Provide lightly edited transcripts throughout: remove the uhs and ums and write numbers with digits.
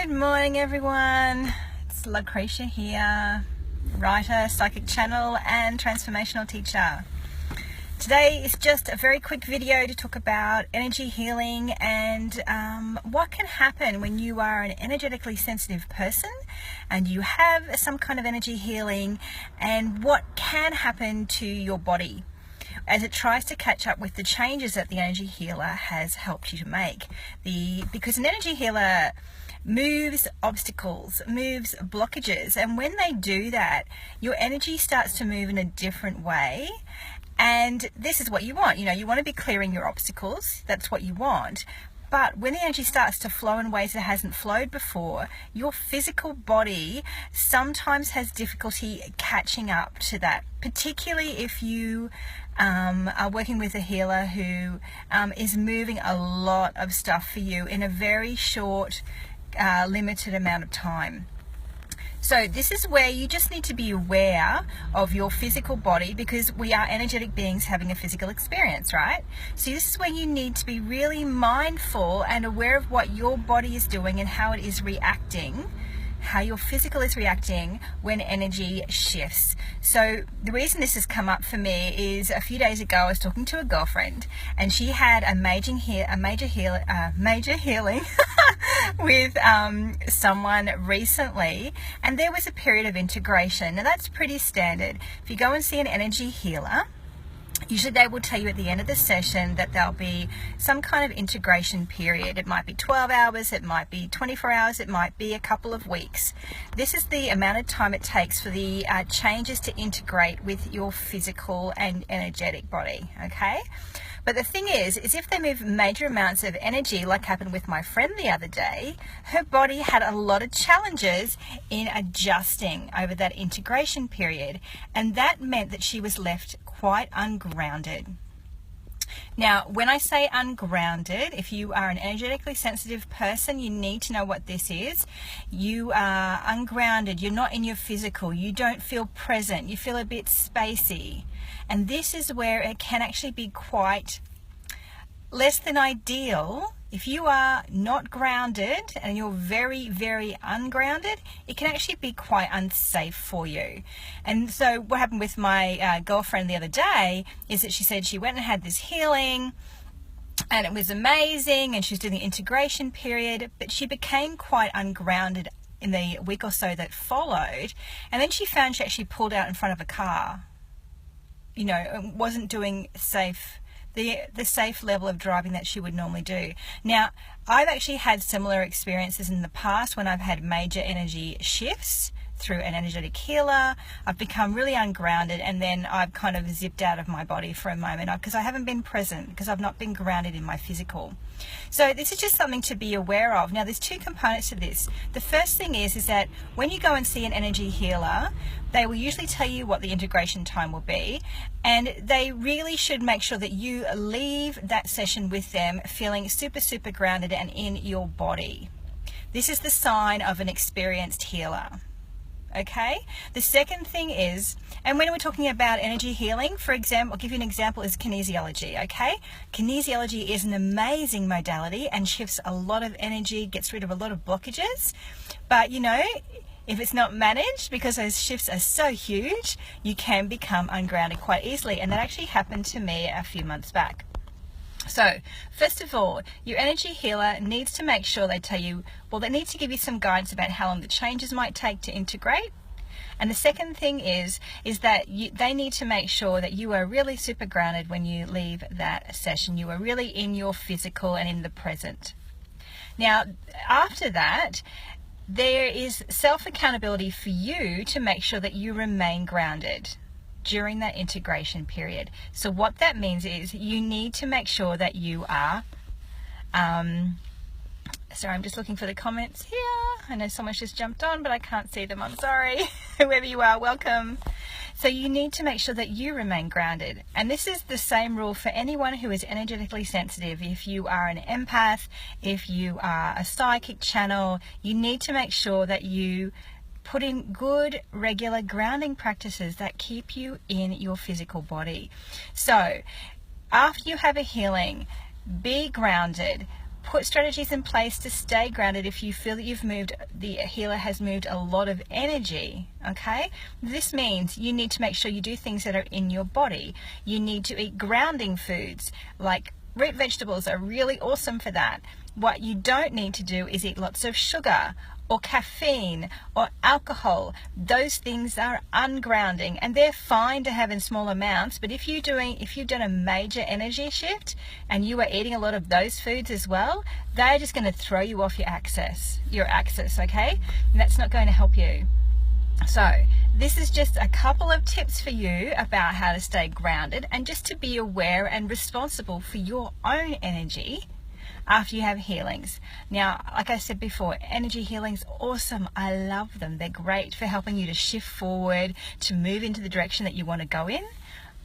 Good morning, everyone. It's Lucretia here, writer, psychic channel, and transformational teacher. Today is just a very quick video to talk about energy healing and what can happen when you are an energetically sensitive person and you have some kind of energy healing, and what can happen to your body as it tries to catch up with the changes that the energy healer has helped you to make. Because an energy healer moves obstacles, moves blockages, and when they do that, your energy starts to move in a different way. And this is what you want. You want to be clearing your obstacles. That's what you want. But when the energy starts to flow in ways that hasn't flowed before, your physical body sometimes has difficulty catching up to that, particularly if you are working with a healer who is moving a lot of stuff for you in a very short, limited amount of time. So this is where you just need to be aware of your physical body, because we are energetic beings having a physical experience, right? So this is where you need to be really mindful and aware of what your body is doing and how it is reacting, how your physical is reacting when energy shifts. So the reason this has come up for me is a few days ago I was talking to a girlfriend, and she had a major healing with someone recently, and there was a period of integration. Now that's pretty standard. If you go and see an energy healer, usually they will tell you at the end of the session that there'll be some kind of integration period. It might be 12 hours, it might be 24 hours, it might be a couple of weeks. This is the amount of time it takes for the changes to integrate with your physical and energetic body, okay? But the thing is if they move major amounts of energy, like happened with my friend the other day, her body had a lot of challenges in adjusting over that integration period, and that meant that she was left quite ungrounded. Now, when I say ungrounded, if you are an energetically sensitive person, you need to know what this is. You are ungrounded, you're not in your physical, you don't feel present, you feel a bit spacey. And this is where it can actually be quite less than ideal. If you are not grounded and you're very, very ungrounded, it can actually be quite unsafe for you. And so what happened with my girlfriend the other day is that she said she went and had this healing and it was amazing, and she was doing the integration period, but she became quite ungrounded in the week or so that followed. And then she found she actually pulled out in front of a car. It wasn't doing the safe level of driving that she would normally do. Now, I've actually had similar experiences in the past when I've had major energy shifts through an energetic healer. I've become really ungrounded, and then I've kind of zipped out of my body for a moment because I haven't been present, because I've not been grounded in my physical. So this is just something to be aware of. Now, there's two components to this. The first thing is that when you go and see an energy healer, they will usually tell you what the integration time will be, and they really should make sure that you leave that session with them feeling super, super grounded and in your body. This is the sign of an experienced healer. Okay, the second thing is, and when we're talking about energy healing, for example, I'll give you an example, is kinesiology. Okay, kinesiology is an amazing modality and shifts a lot of energy, gets rid of a lot of blockages. But if it's not managed, because those shifts are so huge, you can become ungrounded quite easily. And that actually happened to me a few months back. So, first of all, your energy healer needs to make sure they tell you, they need to give you some guidance about how long the changes might take to integrate. And the second thing is that they need to make sure that you are really super grounded when you leave that session. You are really in your physical and in the present. Now, after that, there is self-accountability for you to make sure that you remain grounded during that integration period. So what that means is you need to make sure that you are sorry, I'm just looking for the comments here. I know someone's just jumped on, but I can't see them. I'm sorry. Whoever you are, welcome. So you need to make sure that you remain grounded. And this is the same rule for anyone who is energetically sensitive. If you are an empath, if you are a psychic channel, you need to make sure that you put in good, regular grounding practices that keep you in your physical body. So after you have a healing, be grounded. Put strategies in place to stay grounded if you feel that the healer has moved a lot of energy, okay? This means you need to make sure you do things that are in your body. You need to eat grounding foods, like root vegetables are really awesome for that. What you don't need to do is eat lots of sugar or caffeine or alcohol. Those things are ungrounding, and they're fine to have in small amounts, but if you've done a major energy shift and you are eating a lot of those foods as well, they're just going to throw you off your axis, okay? And that's not going to help you. So this is just a couple of tips for you about how to stay grounded and just to be aware and responsible for your own energy after you have healings. Now, like I said before, energy healings, awesome. I love them. They're great for helping you to shift forward, to move into the direction that you want to go in.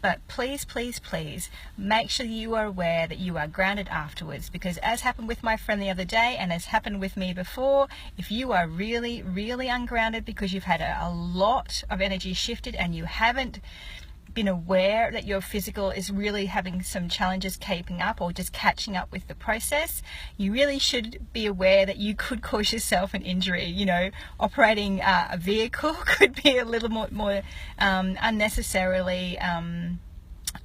But please, please, please make sure you are aware that you are grounded afterwards, because as happened with my friend the other day and has happened with me before, if you are really, really ungrounded because you've had a lot of energy shifted and you haven't been aware that your physical is really having some challenges keeping up or just catching up with the process, you really should be aware that you could cause yourself an injury. You know, operating a vehicle could be a little more unnecessarily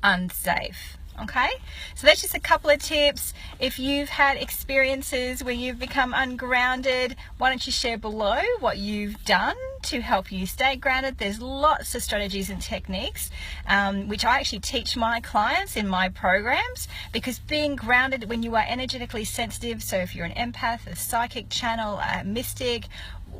unsafe. Okay, so that's just a couple of tips. If you've had experiences where you've become ungrounded, why don't you share below what you've done to help you stay grounded. There's lots of strategies and techniques which I actually teach my clients in my programs, because being grounded when you are energetically sensitive, so if you're an empath, a psychic channel, a mystic,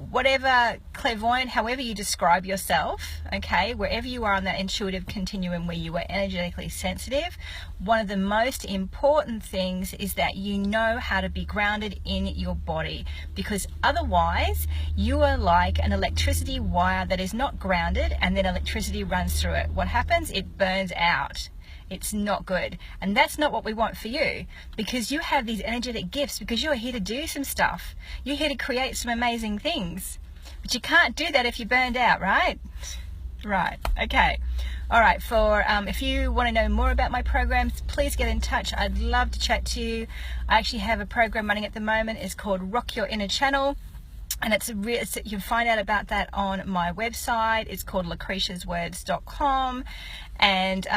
whatever, clairvoyant, however you describe yourself, okay, wherever you are on that intuitive continuum where you are energetically sensitive, one of the most important things is that you know how to be grounded in your body, because otherwise you are like an electricity wire that is not grounded and then electricity runs through it. What happens? It burns out. It's not good, and that's not what we want for you, because you have these energetic gifts, because you're here to do some stuff. You're here to create some amazing things, but you can't do that if you're burned out, right? Right, okay. All right, if you want to know more about my programs, please get in touch. I'd love to chat to you. I actually have a program running at the moment. It's called Rock Your Inner Channel. And you can find out about that on my website. It's called LacretiasWords.com. And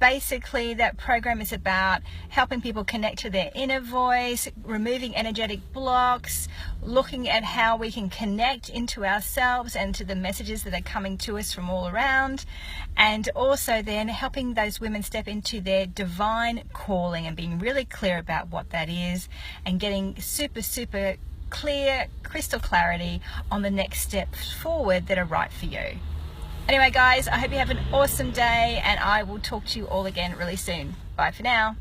basically that program is about helping people connect to their inner voice, removing energetic blocks, looking at how we can connect into ourselves and to the messages that are coming to us from all around, and also then helping those women step into their divine calling and being really clear about what that is, and getting super clear, crystal clarity on the next steps forward that are right for you. Anyway guys, I hope you have an awesome day, and I will talk to you all again really soon. Bye for now.